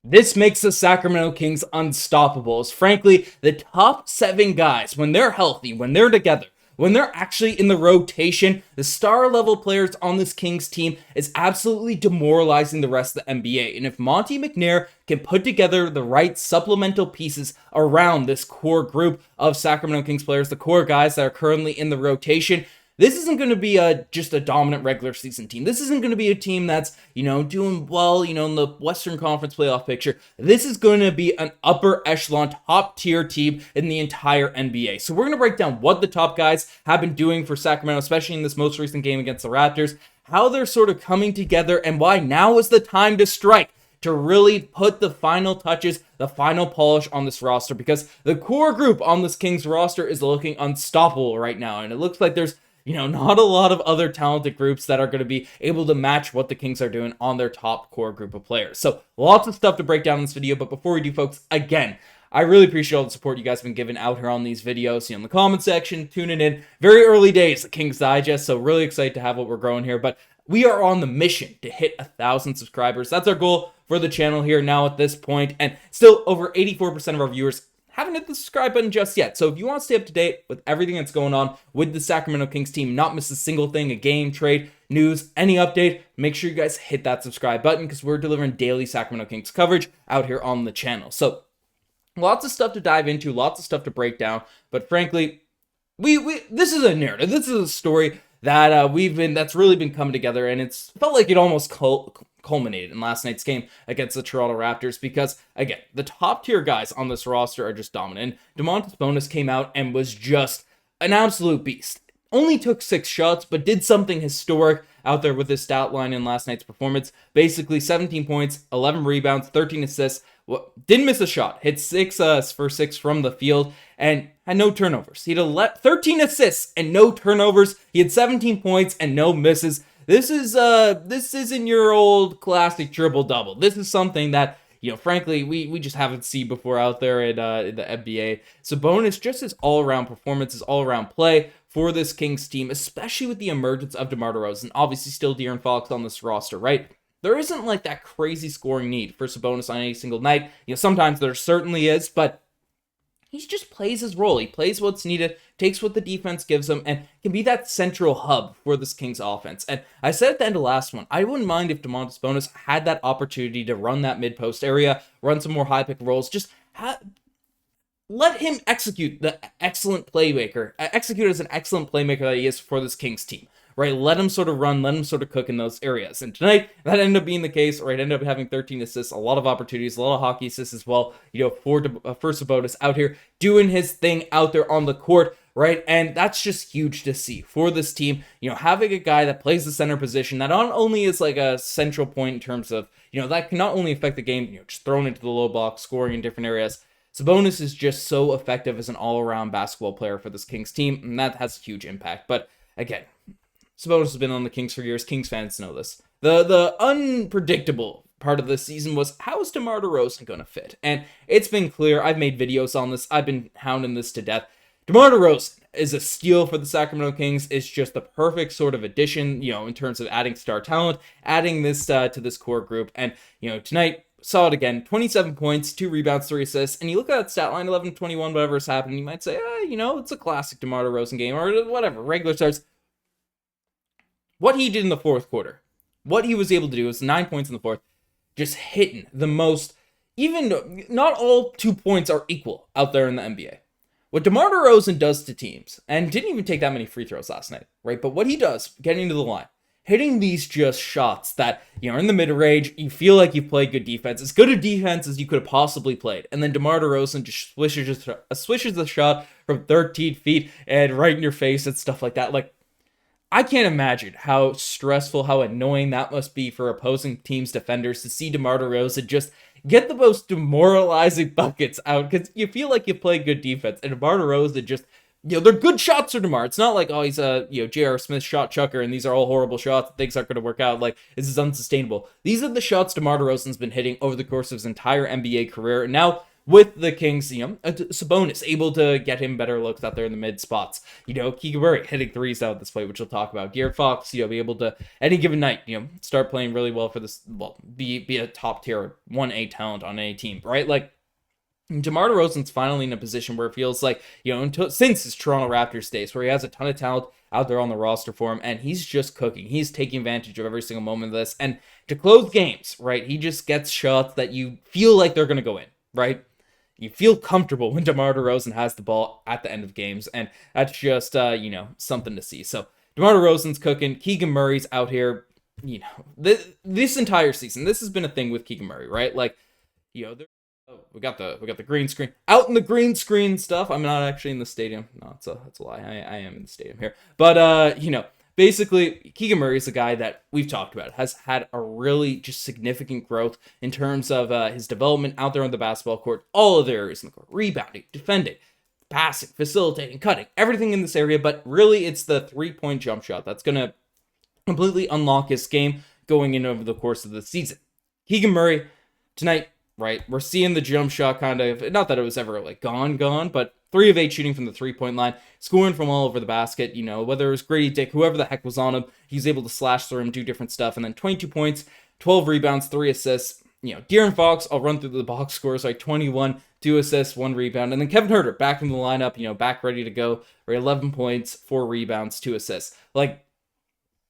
This makes the Sacramento Kings unstoppable, as frankly, the top 7 guys, when they're healthy, when they're together, when they're actually in the rotation, the star level players on this Kings team is absolutely demoralizing the rest of the NBA. And if Monte McNair can put together the right supplemental pieces around this core group of Sacramento Kings players, the core guys that are currently in the rotation, this isn't going to be just a dominant regular season team. This isn't going to be a team that's, doing well, in the Western Conference playoff picture. This is going to be an upper echelon, top tier team in the entire NBA. So we're going to break down what the top guys have been doing for Sacramento, especially in this most recent game against the Raptors, how they're sort of coming together, and why now is the time to strike, to really put the final touches, the final polish on this roster, because the core group on this Kings roster is looking unstoppable right now, and it looks like there's not a lot of other talented groups that are going to be able to match what the Kings are doing on their top core group of players. So lots of stuff to break down in this video, but before we do, folks, again, I really appreciate all the support you guys have been giving out here on these videos, in the comment section, tuning in. Very early days at Kings Digest, so really excited to have what we're growing here, but we are on the mission to hit 1,000 subscribers. That's our goal for the channel here now at this point, and still over 84% of our viewers haven't hit the subscribe button just yet. So if you want to stay up to date with everything that's going on with the Sacramento Kings team, not miss a single thing, a game, trade, news, any update, make sure you guys hit that subscribe button, because we're delivering daily Sacramento Kings coverage out here on the channel. So lots of stuff to dive into, lots of stuff to break down, but frankly, this is a narrative. This is a story that that's really been coming together, and it's felt like it almost culminated in last night's game against the Toronto Raptors, because again, the top tier guys on this roster are just dominant. Domantas Sabonis came out and was just an absolute beast. Only took 6 shots, but did something historic out there with his stat line in last night's performance. Basically 17 points, 11 rebounds, 13 assists. Didn't miss a shot. Hit 6 for 6 from the field and had no turnovers. He had 13 assists and no turnovers. He had 17 points and no misses. This isn't your old classic triple-double. This is something that, frankly, we just haven't seen before out there in the NBA. Sabonis, just his all-around performance, his all-around play for this Kings team, especially with the emergence of DeMar DeRozan. Obviously, still De'Aaron Fox on this roster, right? There isn't like that crazy scoring need for Sabonis on any single night. Sometimes there certainly is, but he just plays his role. He plays what's needed, takes what the defense gives him, and can be that central hub for this Kings offense. And I said at the end of last one, I wouldn't mind if Domantas Sabonis had that opportunity to run that mid-post area, run some more high-pick rolls, just let him execute as an excellent playmaker that he is for this Kings team. Right, let him sort of run, let him sort of cook in those areas. And tonight, that ended up being the case, right? Ended up having 13 assists, a lot of opportunities, a lot of hockey assists as well. For Sabonis out here doing his thing out there on the court, right? And that's just huge to see for this team. Having a guy that plays the center position that not only is like a central point in terms of, that can not only affect the game, just thrown into the low box, scoring in different areas. Sabonis is just so effective as an all-around basketball player for this Kings team, and that has a huge impact. But again, Sabonis has been on the Kings for years. Kings fans know this. The unpredictable part of this season was, how is DeMar DeRozan going to fit? And it's been clear. I've made videos on this. I've been hounding this to death. DeMar DeRozan is a steal for the Sacramento Kings. It's just the perfect sort of addition, in terms of adding star talent, adding this to this core group. And, tonight, saw it again. 27 points, 2 rebounds, 3 assists. And you look at that stat line, 11-21, whatever has happened, you might say, it's a classic DeMar DeRozan game, or whatever, regular starts. What he did in the fourth quarter, what he was able to do was 9 points in the fourth, just hitting the most, even not all 2 points are equal out there in the NBA. What DeMar DeRozan does to teams, and didn't even take that many free throws last night, right? But what he does, getting to the line, hitting these just shots that, are in the mid-range, you feel like you've played good defense, as good a defense as you could have possibly played. And then DeMar DeRozan just swishes the shot from 13 feet and right in your face and stuff like that. Like, I can't imagine how stressful, how annoying that must be for opposing teams' defenders to see DeMar DeRozan just get the most demoralizing buckets out, because you feel like you play good defense. And DeMar DeRozan just, they're good shots for DeMar. It's not like, oh, he's a, J.R. Smith shot chucker and these are all horrible shots. Things aren't going to work out. Like, this is unsustainable. These are the shots DeMar DeRozan's been hitting over the course of his entire NBA career. And now, with the Kings, Sabonis able to get him better looks out there in the mid spots. Keegan Murray hitting threes out at this point, which we'll talk about. De'Aaron Fox, be able to, any given night, start playing really well for this, be a top tier 1A talent on any team, right? Like, DeMar DeRozan's finally in a position where it feels like, since his Toronto Raptors days, where he has a ton of talent out there on the roster for him, and he's just cooking. He's taking advantage of every single moment of this, and to close games, right, he just gets shots that you feel like they're going to go in, right? You feel comfortable when DeMar DeRozan has the ball at the end of games, and that's just, something to see. So, DeMar DeRozan's cooking. Keegan Murray's out here, this entire season. This has been a thing with Keegan Murray, right? Like, we got the green screen. Out in the green screen stuff. I'm not actually in the stadium. No, that's a lie. I am in the stadium here. But, basically, Keegan Murray is a guy that we've talked about, has had a really just significant growth in terms of his development out there on the basketball court, all of the areas in the court, rebounding, defending, passing, facilitating, cutting, everything in this area. But really, it's the three-point jump shot that's going to completely unlock his game going in over the course of the season. Keegan Murray, tonight, right, we're seeing the jump shot kind of, not that it was ever like gone, but 3 of 8 shooting from the 3-point line, scoring from all over the basket, whether it was Grady Dick, whoever the heck was on him, he's able to slash through him, do different stuff, and then 22 points, 12 rebounds, 3 assists. De'Aaron Fox, I'll run through the box scores, like 21, 2 assists, 1 rebound, and then Kevin Huerter back in the lineup, back ready to go, or 11 points, 4 rebounds, 2 assists. Like,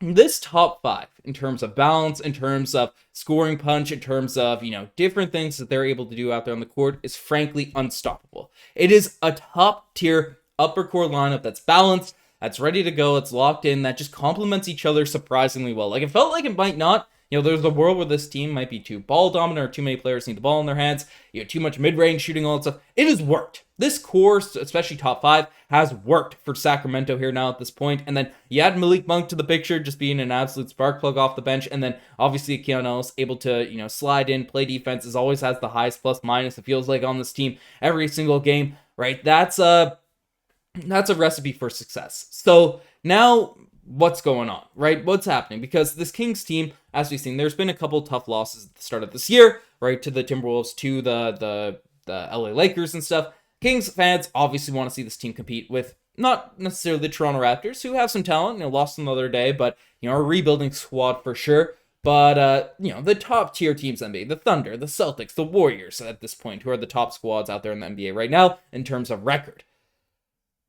this top 5, in terms of balance, in terms of scoring punch, in terms of, different things that they're able to do out there on the court, is frankly unstoppable. It is a top-tier upper core lineup that's balanced, that's ready to go, it's locked in, that just complements each other surprisingly well. Like, it felt like it might not. There's a world where this team might be too ball dominant, or too many players need the ball in their hands, too much mid-range shooting, all that stuff. It has worked. This core, especially top 5, has worked for Sacramento here now at this point. And then you add Malik Monk to the picture, just being an absolute spark plug off the bench. And then obviously Keegan Murray able to, slide in, play defense, always has the highest plus minus, it feels like, on this team every single game, right? That's a recipe for success. So now, what's going on, right? What's happening? Because this Kings team, as we've seen, there's been a couple tough losses at the start of this year, right? To the Timberwolves, to the LA Lakers and stuff. Kings fans obviously want to see this team compete with not necessarily the Toronto Raptors, who have some talent, lost them the other day, but, a rebuilding squad for sure. But, the top tier teams in the NBA, the Thunder, the Celtics, the Warriors at this point, who are the top squads out there in the NBA right now in terms of record.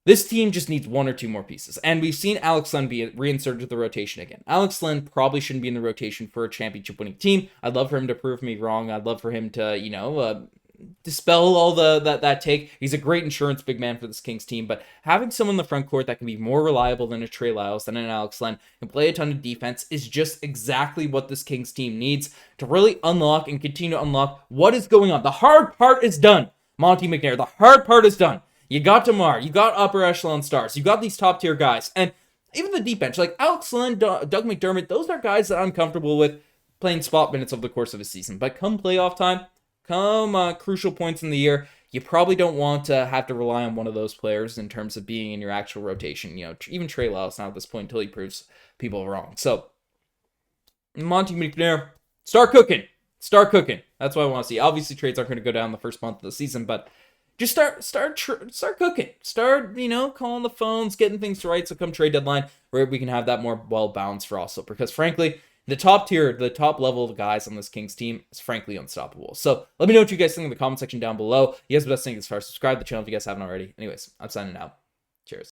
This team just needs 1 or 2 more pieces. And we've seen Alex Len be reinserted to the rotation again. Alex Len probably shouldn't be in the rotation for a championship-winning team. I'd love for him to prove me wrong. I'd love for him to, dispel all that take. He's a great insurance big man for this Kings team, but having someone in the front court that can be more reliable than a Trey Lyles, than an Alex Len, and play a ton of defense is just exactly what this Kings team needs to really unlock and continue to unlock what is going on. The hard part is done, Monte McNair. The hard part is done. You got DeMar, you got upper echelon stars, you got these top tier guys, and even the deep bench, like Alex Len, Doug McDermott, those are guys that I'm comfortable with playing spot minutes over the course of a season. But come playoff time, crucial points in the year, you probably don't want to have to rely on one of those players in terms of being in your actual rotation. Even Trey Lyles now at this point until he proves people wrong. So, Monte McNair, start cooking. That's what I want to see. Obviously, trades aren't going to go down the first month of the season, but just start cooking. Start, calling the phones, getting things right. So come trade deadline, where we can have that more well-balanced roster. Because frankly, the top tier, the top level of guys on this Kings team is frankly unstoppable. So let me know what you guys think in the comment section down below. You guys have best thing as far as subscribe to the channel if you guys haven't already. Anyways, I'm signing out. Cheers.